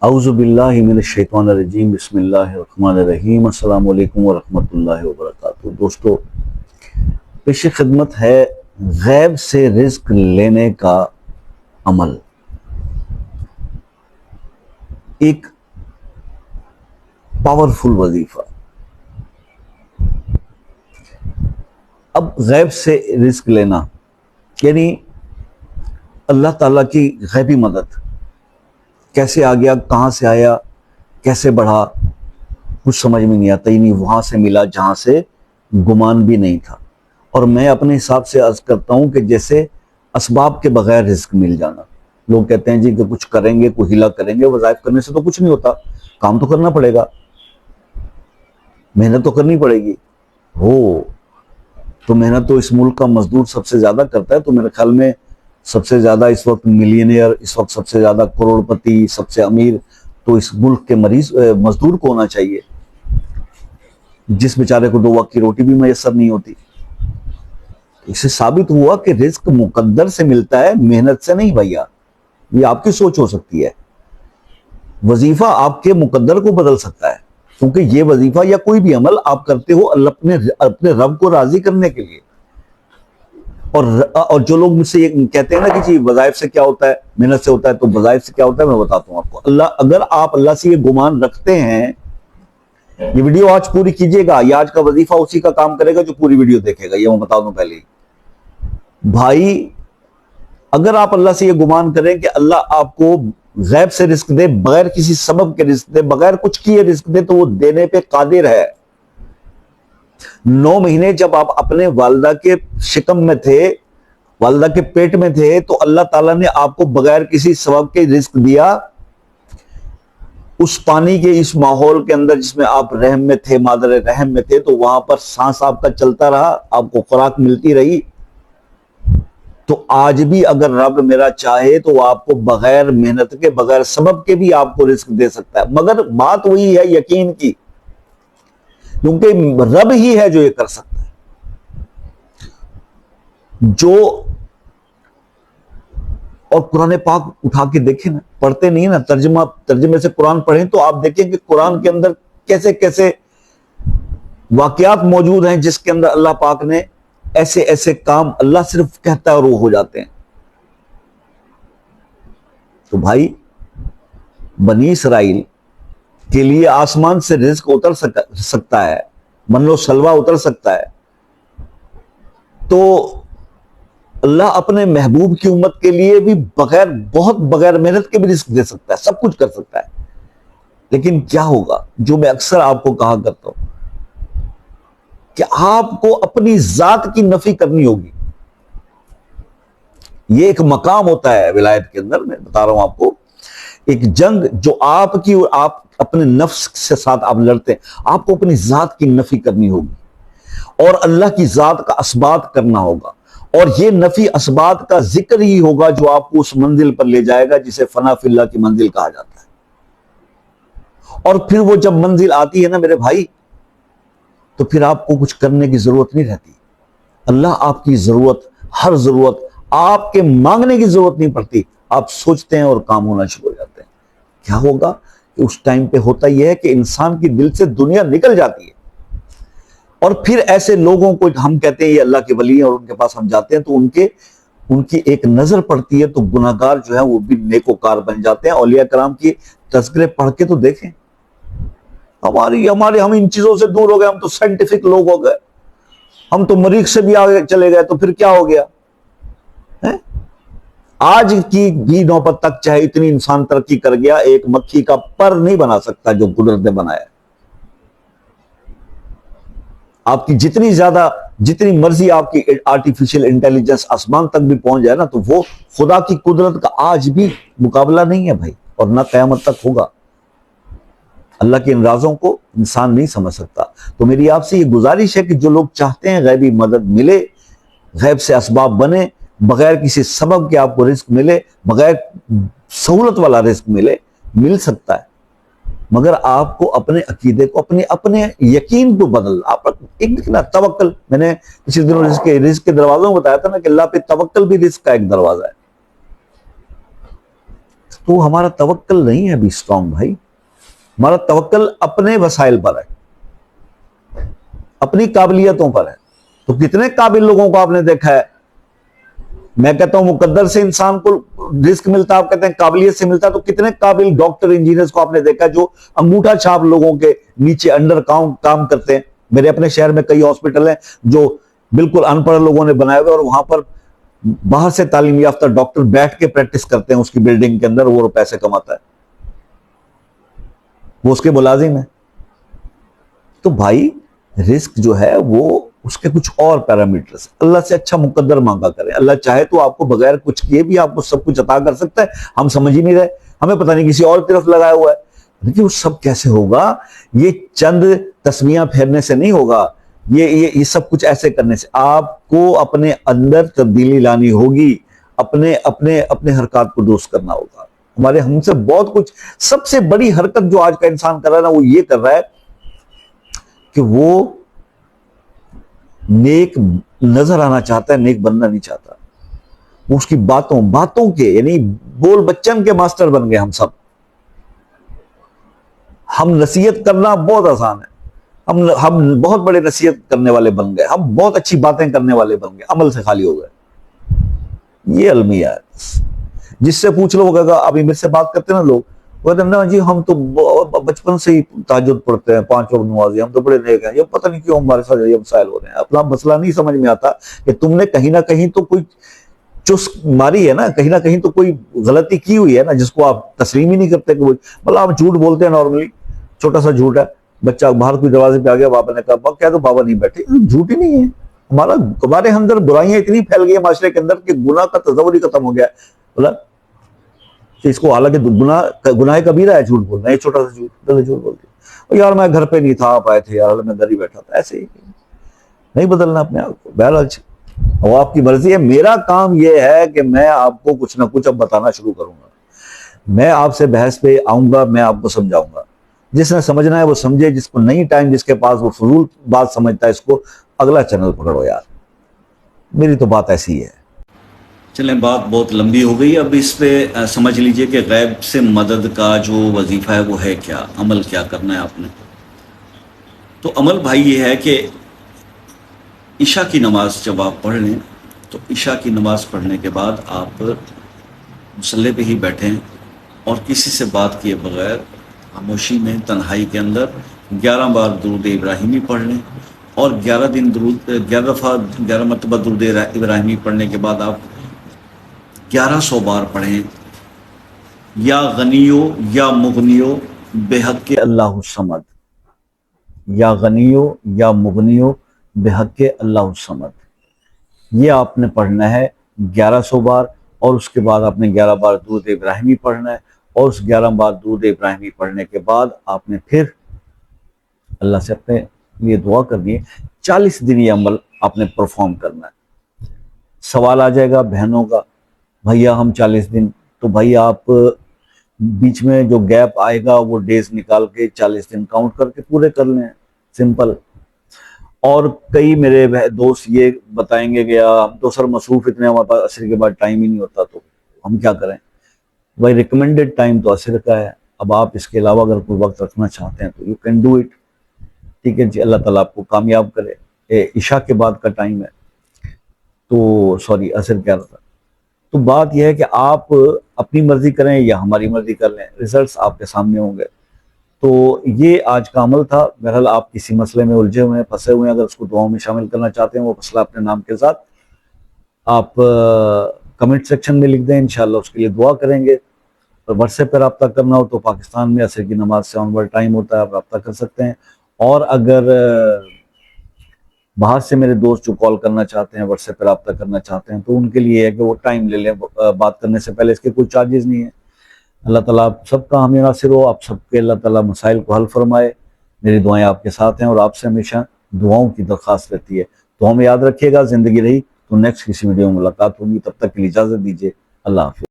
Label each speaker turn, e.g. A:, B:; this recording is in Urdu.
A: اعوذ باللہ من الشیطان الرجیم بسم اللہ الرحمن الرحیم السلام علیکم ورحمۃ اللہ وبرکاتہ۔ دوستو، پیش خدمت ہے غیب سے رزق لینے کا عمل۔ ایک پاورفل وظیفہ۔ اب غیب سے رزق لینا یعنی اللہ تعالیٰ کی غیبی مدد کیسے آ گیا، کہاں سے آیا، کیسے بڑھا، کچھ سمجھ میں نہیں آتا، یعنی وہاں سے ملا جہاں سے گمان بھی نہیں تھا۔ اور میں اپنے حساب سے عرض کرتا ہوں کہ جیسے اسباب کے بغیر رزق مل جانا۔ لوگ کہتے ہیں جی کہ کچھ کریں گے، کوئی ہیلا کریں گے، وظائف کرنے سے تو کچھ نہیں ہوتا، کام تو کرنا پڑے گا، محنت تو کرنی پڑے گی۔ تو محنت تو اس ملک کا مزدور سب سے زیادہ کرتا ہے، تو میرے خیال میں سب سے زیادہ اس وقت ملینئر، اس وقت سب سے زیادہ کروڑ پتی، سب سے امیر تو اس ملک کے مزدور کو ہونا چاہیے، جس بیچارے کو 2 وقت کی روٹی بھی میسر نہیں ہوتی۔ اس سے ثابت ہوا کہ رزق مقدر سے ملتا ہے، محنت سے نہیں بھیا۔ یہ آپ کی سوچ ہو سکتی ہے، وظیفہ آپ کے مقدر کو بدل سکتا ہے، کیونکہ یہ وظیفہ یا کوئی بھی عمل آپ کرتے ہو اپنے رب کو راضی کرنے کے لیے۔ اور جو لوگ مجھ سے یہ کہتے ہیں نا کہ جی وظائف سے کیا ہوتا ہے، محنت سے ہوتا ہے، تو وظائف سے کیا ہوتا ہے میں بتاتا ہوں آپ کو۔ اگر آپ اللہ سے یہ گمان رکھتے ہیں، یہ ویڈیو آج پوری کیجئے گا، یہ آج کا وظیفہ اسی کا کام کرے گا جو پوری ویڈیو دیکھے گا، یہ میں بتا دوں پہلے ہی بھائی۔ اگر آپ اللہ سے یہ گمان کریں کہ اللہ آپ کو غیب سے رزق دے، بغیر کسی سبب کے رزق دے، بغیر کچھ کیے رزق دے، تو وہ دینے پہ قادر ہے۔ 9 مہینے جب آپ اپنے والدہ کے شکم میں تھے، والدہ کے پیٹ میں تھے، تو اللہ تعالیٰ نے آپ کو بغیر کسی سبب کے رزق دیا۔ اس پانی کے اس ماحول کے اندر جس میں آپ رحم میں تھے، مادر رحم میں تھے، تو وہاں پر سانس آپ کا چلتا رہا، آپ کو خوراک ملتی رہی۔ تو آج بھی اگر رب میرا چاہے تو وہ آپ کو بغیر محنت کے، بغیر سبب کے بھی آپ کو رزق دے سکتا ہے، مگر بات وہی ہے یقین کی، کیونکہ رب ہی ہے جو یہ کر سکتا ہے۔ اور قرآن پاک اٹھا کے دیکھیں نا، پڑھتے نہیں نا، ترجمے سے قرآن پڑھیں تو آپ دیکھیں کہ قرآن کے اندر کیسے کیسے واقعات موجود ہیں جس کے اندر اللہ پاک نے ایسے ایسے کام اللہ صرف کہتا ہے اور وہ ہو جاتے ہیں۔ تو بھائی، بنی اسرائیل کے لیے آسمان سے رزق اتر سکتا ہے، من و سلوہ اتر سکتا ہے، تو اللہ اپنے محبوب کی امت کے لیے بھی بغیر محنت کے بھی رزق دے سکتا ہے، سب کچھ کر سکتا ہے۔ لیکن کیا ہوگا، جو میں اکثر آپ کو کہا کرتا ہوں کہ آپ کو اپنی ذات کی نفی کرنی ہوگی۔ یہ ایک مقام ہوتا ہے ولایت کے اندر، میں بتا رہا ہوں آپ کو، ایک جنگ جو آپ کی اور آپ اپنے نفس سے ساتھ آپ لڑتے ہیں، آپ کو اپنی ذات کی نفی کرنی ہوگی اور اللہ کی ذات کا اثبات کرنا ہوگا، اور یہ نفی اثبات کا ذکر ہی ہوگا جو آپ کو اس منزل پر لے جائے گا جسے فنا فی اللہ کی منزل کہا جاتا ہے۔ اور پھر وہ جب منزل آتی ہے نا میرے بھائی، تو پھر آپ کو کچھ کرنے کی ضرورت نہیں رہتی۔ اللہ آپ کی ضرورت، ہر ضرورت، آپ کے مانگنے کی ضرورت نہیں پڑتی، آپ سوچتے ہیں اور کام ہونا شروع ہو جاتے ہیں۔ کیا ہوگا کہ اس ٹائم پہ ہوتا یہ ہے کہ انسان کی دل سے دنیا نکل جاتی ہے، اور پھر ایسے لوگوں کو ہم کہتے ہیں یہ اللہ کے ولی ہیں، اور ان کے پاس ہم جاتے ہیں تو ان کی ایک نظر پڑتی ہے تو گناہگار جو ہیں وہ بھی نیکوکار بن جاتے ہیں۔ اولیاء کرام کی تذکرے پڑھ کے تو دیکھیں، ہم ان چیزوں سے دور ہو گئے، ہم تو سائنٹیفک لوگ ہو گئے، ہم تو مریخ سے بھی آگے چلے گئے، تو پھر کیا ہو گیا؟ آج کی بھی نوبت تک چاہے اتنی انسان ترقی کر گیا، ایک مکھی کا پر نہیں بنا سکتا جو قدرت نے بنایا۔ آپ کی جتنی مرضی آپ کی آرٹیفیشل انٹیلیجنس آسمان تک بھی پہنچ جائے نا، تو وہ خدا کی قدرت کا آج بھی مقابلہ نہیں ہے بھائی، اور نہ قیامت تک ہوگا۔ اللہ کے ان رازوں کو انسان نہیں سمجھ سکتا۔ تو میری آپ سے یہ گزارش ہے کہ جو لوگ چاہتے ہیں غیبی مدد ملے، غیب سے اسباب بنے، بغیر کسی سبب کے آپ کو رزق ملے، بغیر سہولت والا رزق مل سکتا ہے، مگر آپ کو اپنے عقیدے کو، اپنے یقین کو بدل۔ آپ ایک نا توکل، میں نے پچھلے دنوں رزق کے دروازوں میں بتایا تھا نا کہ اللہ پہ توکل بھی رزق کا ایک دروازہ ہے۔ تو ہمارا توکل نہیں ہے ابھی اسٹرانگ بھائی. ہمارا توکل اپنے وسائل پر ہے, اپنی قابلیتوں پر ہے. تو کتنے قابل لوگوں کو آپ نے دیکھا ہے, میں کہتا ہوں مقدر سے انسان کو رزق ملتا, آپ کہتے ہیں قابلیت سے ملتا, تو کتنے قابل ڈاکٹر انجینئرز کو آپ نے دیکھا جو انگوٹھا چھاپ لوگوں کے نیچے انڈر کام کرتے ہیں. میرے اپنے شہر میں کئی ہاسپٹل ہیں جو بالکل ان پڑھ لوگوں نے بنائے ہوئے, اور وہاں پر باہر سے تعلیم یافتہ ڈاکٹر بیٹھ کے پریکٹس کرتے ہیں اس کی بلڈنگ کے اندر, وہ پیسے کماتا ہے, وہ اس کے ملازم ہیں. تو بھائی رزق جو ہے وہ اس کے کچھ اور پیرامیٹرز, اللہ سے اچھا مقدر مانگا کریں. اللہ چاہے تو آپ کو بغیر کچھ کیے بھی آپ کو سب کچھ عطا کر سکتا ہے. ہم سمجھ ہی نہیں رہے, ہمیں پتہ نہیں کسی اور طرف لگایا ہوا ہے. لیکن وہ سب کیسے ہوگا؟ یہ چند تسمیاں پھیرنے سے نہیں ہوگا, یہ سب کچھ ایسے کرنے سے. آپ کو اپنے اندر تبدیلی لانی ہوگی, اپنے حرکات کو درست کرنا ہوگا. ہم سے بہت کچھ, سب سے بڑی حرکت جو آج کا انسان کر رہا ہے نا, وہ یہ کر رہا ہے کہ وہ نیک نظر آنا چاہتا ہے, نیک بننا نہیں چاہتا. وہ اس کی باتوں کے یعنی بول بچن کے ماسٹر بن گئے ہم سب. ہم نصیحت کرنا بہت آسان ہے, ہم بہت بڑے نصیحت کرنے والے بن گئے, ہم بہت اچھی باتیں کرنے والے بن گئے, عمل سے خالی ہو گئے. یہ المیہ ہے. جس سے پوچھ لو, وہ کہے گا, ابھی میرے سے بات کرتے نا لوگ, وہ کہتے ہیں نا جی ہم تو بچپن سے ہی تہجد پڑھتے ہیں, 5 وقت نمازی, ہم تو بڑے نیک ہیں. یہ پتہ نہیں کیوں ہمارے ساتھ یہ مسائل ہو رہے ہیں. اپنا مسئلہ نہیں سمجھ میں آتا کہ تم نے کہیں نہ کہیں تو کوئی چسک ماری ہے نا, کہیں نہ کہیں تو کوئی غلطی کی ہوئی ہے نا, جس کو آپ تسلیم ہی نہیں کرتے. کہ مطلب آپ جھوٹ بولتے ہیں نارملی, چھوٹا سا جھوٹ ہے, بچہ باہر کوئی دروازے پہ آ گیا, بابا نے کہا کیا, تو بابا نہیں بیٹھے, جھوٹ ہی نہیں ہے. ہمارے اندر برائیاں اتنی پھیل گئی ہیں معاشرے کے اندر کہ گناہ کا تصور ہی ختم ہو گیا ہے. بولا کہ اس کو حالانکہ گناہ کبیرہ ہے جھوٹ بولنا, یہ چھوٹا سا جھوٹ بولتے ہیں, یار میں گھر پہ نہیں تھا, آپ آئے تھے یار, میں گھر ہی بیٹھا تھا. ایسے ہی نہیں بدلنا اپنے آپ کو. بہرحال وہ آپ کی مرضی ہے. میرا کام یہ ہے کہ میں آپ کو کچھ نہ کچھ اب بتانا شروع کروں گا. میں آپ سے بحث پہ آؤں گا, میں آپ کو سمجھاؤں گا. جس نے سمجھنا ہے وہ سمجھے, جس کو نہیں ٹائم, جس کے پاس وہ فضول بات سمجھتا ہے, اس کو اگلا چینل پکڑو یار. میری تو بات ایسی ہے.
B: چلیں, بات بہت لمبی ہو گئی. اب اس پہ سمجھ لیجئے کہ غیب سے مدد کا جو وظیفہ ہے وہ ہے کیا, عمل کیا کرنا ہے آپ نے. تو عمل بھائی یہ ہے کہ عشاء کی نماز جب آپ پڑھ لیں, تو عشاء کی نماز پڑھنے کے بعد آپ مصلی پہ ہی بیٹھیں اور کسی سے بات کیے بغیر خاموشی میں تنہائی کے اندر 11 بار درود ابراہیمی پڑھ لیں, اور 11 مرتبہ درود ابراہیمی پڑھنے کے بعد آپ 1100 بار پڑھیں, یا غنیو یا مغنیو بحق
A: اللہ الصمد, یا غنیو یا مغنیو بحق اللہ الصمد. یہ آپ نے پڑھنا ہے 1100 بار, اور اس کے بعد آپ نے 11 بار درود ابراہیمی پڑھنا ہے, اور اس 11 بار درود ابراہیمی پڑھنے کے بعد آپ نے پھر اللہ سے اپنے لیے دعا کرنی ہے. 40 دن یہ عمل آپ نے پرفارم کرنا ہے. سوال آ جائے گا بہنوں کا, بھیا ہم 40 دن, تو بھائی آپ بیچ میں جو گیپ آئے گا وہ ڈیز نکال کے 40 دن کاؤنٹ کر کے پورے کر لیں, سمپل. اور کئی میرے دوست یہ بتائیں گے کہ ہم تو سر مصروف اتنے, ہمارے پاس عصر کے بعد ٹائم ہی نہیں ہوتا, تو ہم کیا کریں. بھائی ریکمینڈڈ ٹائم تو عصر کا ہے. اب آپ اس کے علاوہ اگر کوئی وقت رکھنا چاہتے ہیں تو یو کین ڈو اٹ. ٹھیک ہے جی, اللہ تعالیٰ آپ کو کامیاب کرے. عشاء کے بعد کا ٹائم ہے, تو سوری عصر کہہ رہا تھا. تو بات یہ ہے کہ آپ اپنی مرضی کریں یا ہماری مرضی کر لیں, ریزلٹس آپ کے سامنے ہوں گے. تو یہ آج کا عمل تھا. بہرحال آپ کسی مسئلے میں الجھے ہوئے ہیں, پھنسے ہوئے ہیں, اگر اس کو دعاؤں میں شامل کرنا چاہتے ہیں, وہ مسئلہ اپنے نام کے ساتھ آپ کمنٹ سیکشن میں لکھ دیں, انشاءاللہ اس کے لیے دعا کریں گے. اور واٹس ایپ پہ رابطہ کرنا ہو تو پاکستان میں عصر کی نماز سے آن ورڈ ٹائم ہوتا ہے, آپ رابطہ کر سکتے ہیں. اور اگر باہر سے میرے دوست جو کال کرنا چاہتے ہیں, واٹس ایپ پہ رابطہ کرنا چاہتے ہیں, تو ان کے لیے ہے کہ وہ ٹائم لے لیں بات کرنے سے پہلے. اس کے کوئی چارجز نہیں ہیں. اللہ تعالیٰ آپ سب کا حامی ناصر ہو, آپ سب کے اللہ تعالیٰ مسائل کو حل فرمائے. میری دعائیں آپ کے ساتھ ہیں, اور آپ سے ہمیشہ دعاؤں کی درخواست رہتی ہے. تو ہمیں یاد رکھیے گا, زندگی رہی تو نیکسٹ کسی ویڈیو میں ملاقات ہوگی. تب تک کے لیے اجازت دیجیے. اللہ حافظ.